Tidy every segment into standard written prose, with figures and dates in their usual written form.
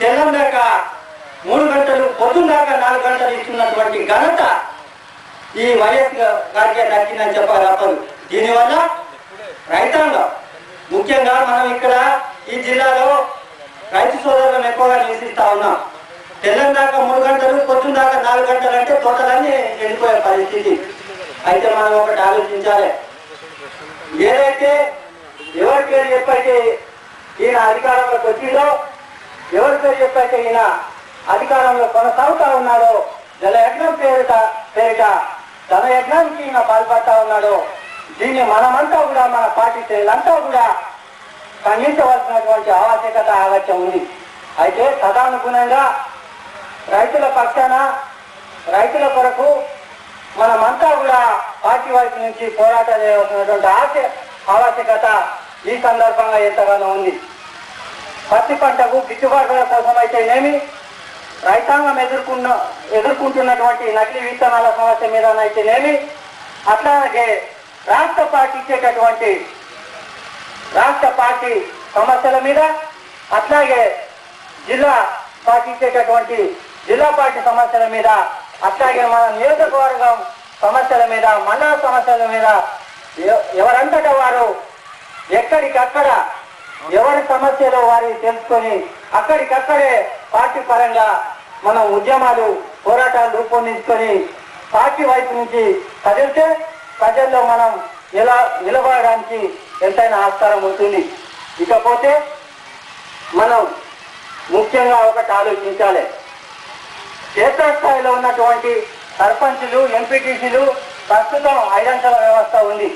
తెల్లం దాకా 3 గంటలు, పొద్దున్న దాకా 4 గంటలు ఇస్తున్నటువంటి ఘనత ఈ వైఎస్ గారికి దక్కిందని చెప్పాలి తప్పదు. దీనివల్ల రైతాంగం ముఖ్యంగా మనం ఇక్కడ ఈ జిల్లాలో రైతు సోదరులను ఎక్కువగా నివసిస్తా ఉన్నాం. తెల్లం దాకా 3 గంటలు, పొద్దున్న దాకా 4 గంటలు అంటే తోటలన్నీ ఎండిపోయే పరిస్థితి. అయితే మనం ఒకటి ఆలోచించాలి. ఏదైతే ఎవరి పేరు చెప్పైతే ఈయన అధికారంలోకి వచ్చిందో, ఎవరి పేరు చెప్పైతే ఈయన అధికారంలో కొనసాగుతా ఉన్నాడో, జలయజ్ఞం పేరిట ధనయజ్ఞానికి ఈయన పాల్పడతా ఉన్నాడో, దీన్ని మనమంతా కూడా, మన పార్టీ శ్రేణులంతా కూడా ఖండించవలసినటువంటి ఆవశ్యకత ఆవశ్యం ఉంది. అయితే తదానుగుణంగా రైతుల పక్షాన, రైతుల కొరకు మనమంతా కూడా పార్టీ వైపు నుంచి పోరాటం చేయవలసినటువంటి ఆవశ్యకత ఈ సందర్భంగా ఎంతగానో ఉంది. పత్తి పంటకు గిట్టుబాటుల కోసం అయితేనేమి, రైతాంగం ఎదుర్కొంటున్నటువంటి నకిలీ విత్తనాల సమస్య మీదనైతేనేమి, అట్లాగే రాష్ట్ర పార్టీ సమస్యల మీద, అట్లాగే జిల్లా పార్టీ ఇచ్చేటటువంటి జిల్లా పార్టీ సమస్యల మీద, అట్లాగే మన నియోజకవర్గం సమస్యల మీద, మండల సమస్యల మీద ఎవరంతటా వారు ఎక్కడికక్కడ ఎవరి సమస్యలు వారి తెలుసుకొని అక్కడికక్కడే పార్టీ పరంగా మనం ఉద్యమాలు, పోరాటాలు రూపొందించుకొని పార్టీ వైపు నుంచి కదిలితే ప్రజల్లో మనం నిలబడడానికి ఎంతైనా ఆస్కారం ఉంటుంది. ఇకపోతే మనం ముఖ్యంగా ఒకటి ఆలోచించాలి. క్షేత్రస్థాయిలో ఉన్నటువంటి సర్పంచులు, ఎంపీటీసీలు ప్రస్తుతం 5 అంచెల వ్యవస్థ ఉంది.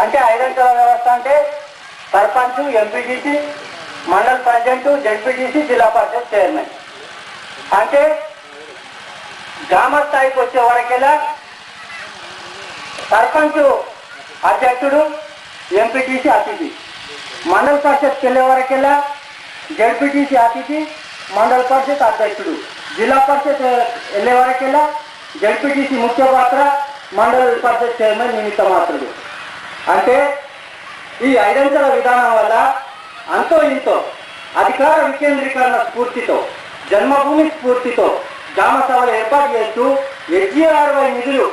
అంటే 5 అంచెల వ్యవస్థ అంటే సర్పంచ్, ఎంపీటీసీ, మండల ప్రెసిడెంట్, జడ్పీటీసీ, జిల్లా పరిషత్ చైర్మన్. అంటే గ్రామ స్థాయికి వచ్చే వరకెలా సర్పంచ్ అధ్యక్షుడు, ఎంపీటీసీ అతిథి. మండల పరిషత్కి వెళ్ళే వరకెలా జడ్పీటీసీ అతిథి, మండల పరిషత్ అధ్యక్షుడు. జిల్లా పరిషత్ వెళ్ళే వరకెలా జడ్పీటీసీ ముఖ్య పాత్ర, మండల పరిషత్ చైర్మన్ నిమిత్త మాత్రుడు. అంటే ఈ 5 అంచెల విధానం వల్ల అంతో ఇంతో అధికార వికేంద్రీకరణ స్ఫూర్తితో, జన్మభూమి స్ఫూర్తితో గ్రామ సభలు ఏర్పాటు చేస్తూ SGR నిధులు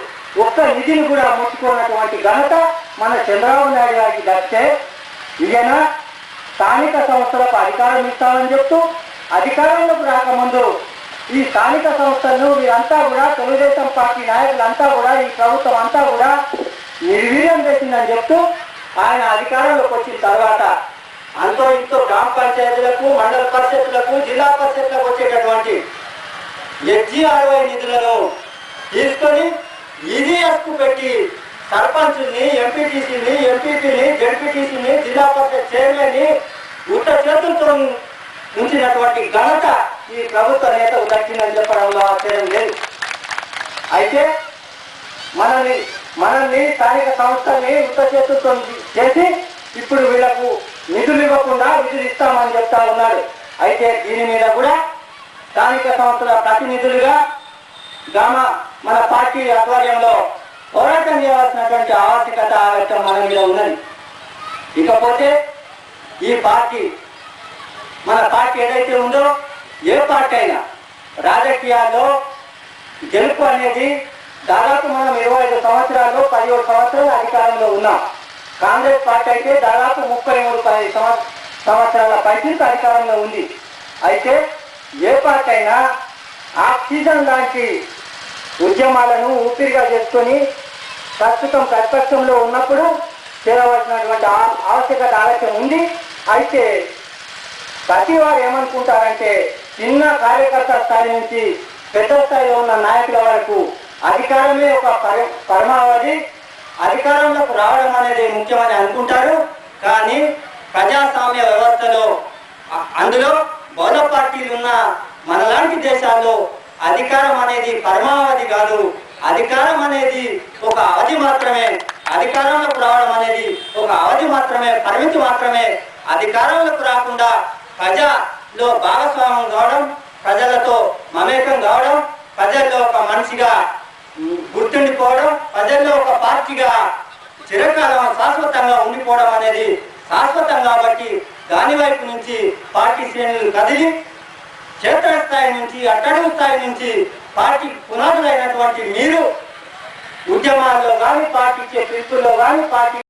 ఒక్క నిధిని కూడా ముట్టుకున్నటువంటి ఘనత మన చంద్రబాబు నాయుడు గారికి దక్కితే, ఈయన స్థానిక సంస్థలకు అధికారం ఇస్తామని చెప్తూ అధికారంలోకి రాకముందు ఈ స్థానిక సంస్థలను వీరంతా కూడా, తెలుగుదేశం పార్టీ నాయకులంతా కూడా, ఈ ప్రభుత్వం అంతా కూడా నిర్వీర్యం చేసిందని చెప్తూ ఆయన అధికారంలోకి వచ్చిన తర్వాత అంతో ఇంతో గ్రామ పంచాయతీలకు, మండల పరిషత్తులకు, జిల్లా పరిషత్లకు వచ్చేటటువంటి SGR నిధులను తీసుకొని ఈజీఎస్కు పెట్టి సర్పంచుని, ఎంపీటీసీని, ఎంపీపీని, జడ్పీటీసీని, జిల్లా పరిషత్ చైర్మన్ని ఉత్త చేతులతో ఉంచినటువంటి ఘనత ఈ ప్రభుత్వ నేతకు దక్కిందని చెప్పడంలో ఆశ్చర్యం లేదు. అయితే మనల్ని స్థానిక సంస్థల్ని ఉత్త చేతులతో చేసి ఇప్పుడు వీళ్లకు నిధులు ఇవ్వకుండా నిధులు ఇస్తామని చెప్తా ఉన్నాడు. అయితే దీని మీద కూడా స్థానిక సంస్థల ప్రతినిధులుగా మన పార్టీ ఆధ్వర్యంలో పోరాటం చేయవలసినటువంటి ఆవశ్యకత ఆవశ్యం మన మీద ఉన్నది. ఇకపోతే ఈ పార్టీ, మన పార్టీ ఏదైతే ఉందో, ఏ పార్టీ అయినా రాజకీయాల్లో గెలుపు అనేది దాదాపు మనం 25 సంవత్సరాలు, 17 సంవత్సరాలు అధికారంలో ఉన్నాం. కాంగ్రెస్ పార్టీ అయితే దాదాపు 33 సంవత్సరాల పైకి అధికారంలో ఉంది. అయితే ఏ పార్టీ అయినా ఆక్సిజన్ లాంటి ఉద్యమాలను ఊపిరిగా చేసుకొని ప్రస్తుతం ప్రతిపక్షంలో ఉన్నప్పుడు చేరవలసినటువంటి ఆవశ్యకత ఆలస్యం ఉంది. అయితే ప్రతి వారు ఏమనుకుంటారంటే, చిన్న కార్యకర్త స్థాయి నుంచి పెద్ద స్థాయిలో ఉన్న నాయకుల వరకు అధికారమే ఒక పరమావధి, అధికారంలోకి రావడం అనేది ముఖ్యమని అనుకుంటారు. కానీ ప్రజాస్వామ్య వ్యవస్థలో, అందులో బహుళ పార్టీలు ఉన్న మనలాంటి దేశాల్లో అధికారం అనేది పరమావధి కాదు. అధికారం అనేది ఒక అవధి మాత్రమే. అధికారంలోకి రావడం అనేది ఒక అవధి మాత్రమే, పరిమితి మాత్రమే. అధికారంలోకి రాకుండా ప్రజల్లో భాగస్వామ్యం కావడం, ప్రజలతో మమేకం కావడం, ప్రజల్లో ఒక మనిషిగా గుర్తుండిపోవడం, ప్రజల్లో ఒక పార్టీగా చిరకాలం శాశ్వతంగా ఉండిపోవడం అనేది శాశ్వతం. కాబట్టి దాని వైపు నుంచి పార్టీ శ్రేణులు కదిలి స్థాయి నుంచి అట్టడుగు స్థాయి నుంచి పార్టీ పునాదులైనటువంటి మీరు ఉద్యమాల్లో కానీ పార్టీ ఇచ్చే పిలుపుల్లో కానీ పార్టీ